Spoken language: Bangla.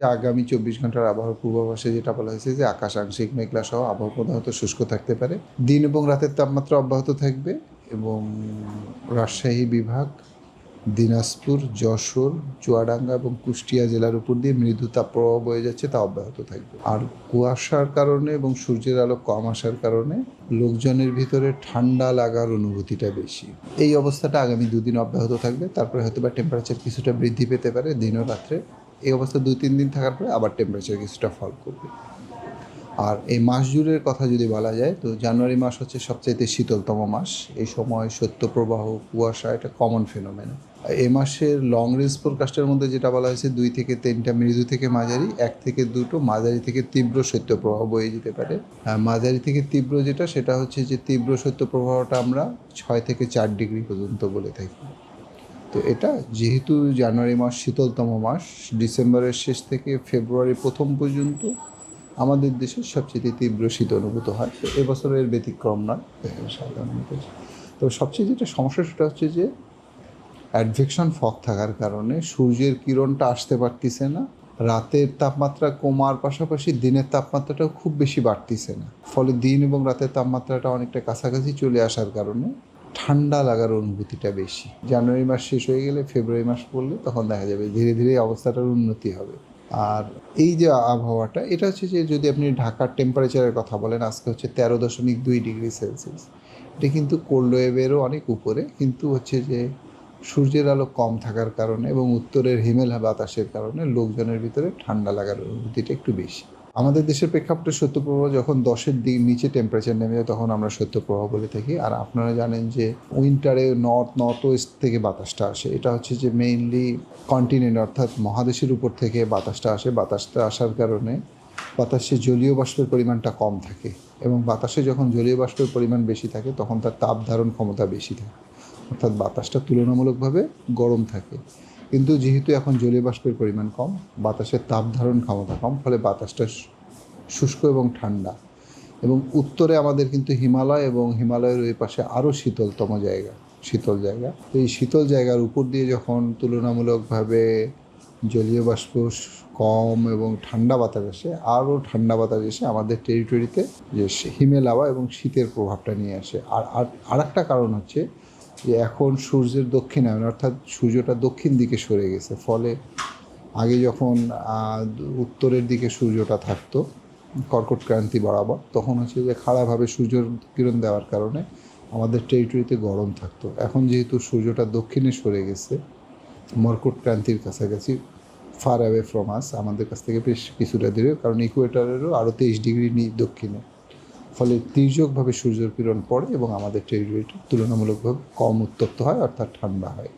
আগামী ২৪ ঘন্টার আবহাওয়ার পূর্বাভাসে যেটা বলা হয়েছে যে আকাশ আংশিক মেঘলা সহ আবহাওয়া প্রধানত শুষ্ক থাকতে পারে। দিন এবং রাতের তাপমাত্রা অব্যাহত থাকবে এবং রাজশাহী বিভাগ, দিনাজপুর, যশোর, চুয়াডাঙ্গা এবং কুষ্টিয়া জেলার উপর দিয়ে মৃদু তাপপ্রবাহ বয়ে যাচ্ছে, তা অব্যাহত থাকবে। আর কুয়াশার কারণে এবং সূর্যের আলো কম আসার কারণে লোকজনের ভিতরে ঠান্ডা লাগার অনুভূতিটা বেশি। এই অবস্থাটা আগামী ২ দিন অব্যাহত থাকবে। তারপরে হয়তোবা টেম্পারেচার কিছুটা বৃদ্ধি পেতে পারে দিন ও রাত্রে। এই অবস্থা ২-৩ দিন থাকার পরে আবার টেম্পারেচার কিছুটা ফল করবে। আর এই মাস জুড়ের কথা যদি বলা যায়, তো জানুয়ারি মাস হচ্ছে সবচাইতে শীতলতম মাস। এই সময় শৈত্যপ্রবাহ, কুয়াশা এটা কমন ফেনোমেনা। এই মাসের লং রেঞ্জ ফোরকাস্টের মধ্যে যেটা বলা হয়েছে ২ থেকে ৩টা মৃদু থেকে মাঝারি, ১ থেকে ২টো মাঝারি থেকে তীব্র শৈত্যপ্রবাহ বয়ে যেতে পারে। মাঝারি থেকে তীব্র যেটা, সেটা হচ্ছে যে তীব্র শৈত্যপ্রবাহটা আমরা ৬ থেকে ৪ ডিগ্রি পর্যন্ত বলে থাকি। তো এটা যেহেতু জানুয়ারি মাস শীতলতম মাস, ডিসেম্বরের শেষ থেকে ফেব্রুয়ারির প্রথম পর্যন্ত আমাদের দেশে সবচেয়ে তীব্র শীত অনুভূত হয়। তো এবছরের ব্যতিক্রম নয় সাধারণত। তো সবচেয়ে যেটা সমস্যা সেটা হচ্ছে যে অ্যাডভেকশন ফগ থাকার কারণে সূর্যের কিরণটা আসতে পারতেছে না। রাতের তাপমাত্রা কমার পাশাপাশি দিনের তাপমাত্রাটাও খুব বেশি বাড়তেছে না। ফলে দিন এবং রাতের তাপমাত্রাটা অনেকটা কাছাকাছি চলে আসার কারণে ঠান্ডা লাগার অনুভূতিটা বেশি। জানুয়ারি মাস শেষ হয়ে গেলে ফেব্রুয়ারি মাস পড়লে তখন দেখা যাবে ধীরে ধীরে অবস্থাটার উন্নতি হবে। আর এই যে আবহাওয়াটা, এটা হচ্ছে যে যদি আপনি ঢাকার টেম্পারেচারের কথা বলেন, আজকে হচ্ছে 13.2 ডিগ্রি সেলসিয়াস। এটা কিন্তু কোল্ড ওয়েভেরও অনেক উপরে, কিন্তু হচ্ছে যে সূর্যের আলো কম থাকার কারণে এবং উত্তরের হিমেল বাতাসের কারণে লোকজনের ভিতরে ঠান্ডা লাগার অনুভূতিটা একটু বেশি। আমাদের দেশের প্রেক্ষাপটে শৈত্যপ্রবাহ যখন 10-এর নিচে টেম্পারেচার নেমে যায় তখন আমরা শৈত্যপ্রবাহ বলে থাকি। আর আপনারা জানেন যে উইন্টারে নর্থ ওয়েস্ট থেকে বাতাসটা আসে। এটা হচ্ছে যে মেইনলি কন্টিনেন্ট অর্থাৎ মহাদেশের উপর থেকে বাতাসটা আসে। বাতাসটা আসার কারণে বাতাসে জলীয় বাষ্পের পরিমাণটা কম থাকে এবং বাতাসে যখন জলীয় বাষ্পের পরিমাণ বেশি থাকে তখন তার তাপ ধারণ ক্ষমতা বেশি থাকে, অর্থাৎ বাতাসটা তুলনামূলকভাবে গরম থাকে। কিন্তু যেহেতু এখন জলীয় বাষ্পের পরিমাণ কম, বাতাসের তাপ ধারণ ক্ষমতা কম, ফলে বাতাসটা শুষ্ক এবং ঠান্ডা। এবং উত্তরে আমাদের কিন্তু হিমালয় এবং হিমালয়ের ওই পাশে আরও শীতল জায়গা। তো এই শীতল জায়গার উপর দিয়ে যখন তুলনামূলকভাবে জলীয় বাষ্প কম এবং ঠান্ডা বাতাস আসে, আরও ঠান্ডা বাতাস এসে আমাদের টেরিটরিতে যে হিমেল হাওয়া এবং শীতের প্রভাবটা নিয়ে আসে। আর একটা কারণ হচ্ছে যে এখন সূর্যের দক্ষিণায়ন, অর্থাৎ সূর্যটা দক্ষিণ দিকে সরে গেছে। ফলে আগে যখন উত্তরের দিকে সূর্যটা থাকতো কর্কট ক্রান্তি বরাবর, তখন হচ্ছে যে খাড়াভাবে সূর্যের কিরণ দেওয়ার কারণে আমাদের টেরিটরিতে গরম থাকতো। এখন যেহেতু সূর্যটা দক্ষিণে সরে গেছে, মর্কট ক্রান্তির কাছাকাছি, ফার অ্যাওয়ে ফ্রম আস, আমাদের কাছ থেকে বেশ কিছুটা দূরে, কারণ ইকুয়েটরেরও আরও 23 ডিগ্রি দক্ষিণে। ফলে তির্যকভাবে সূর্যের কিরণ পড়ে এবং আমাদের টেরিটরিটা তুলনামূলকভাবে কম উত্তপ্ত হয়, অর্থাৎ ঠান্ডা হয়।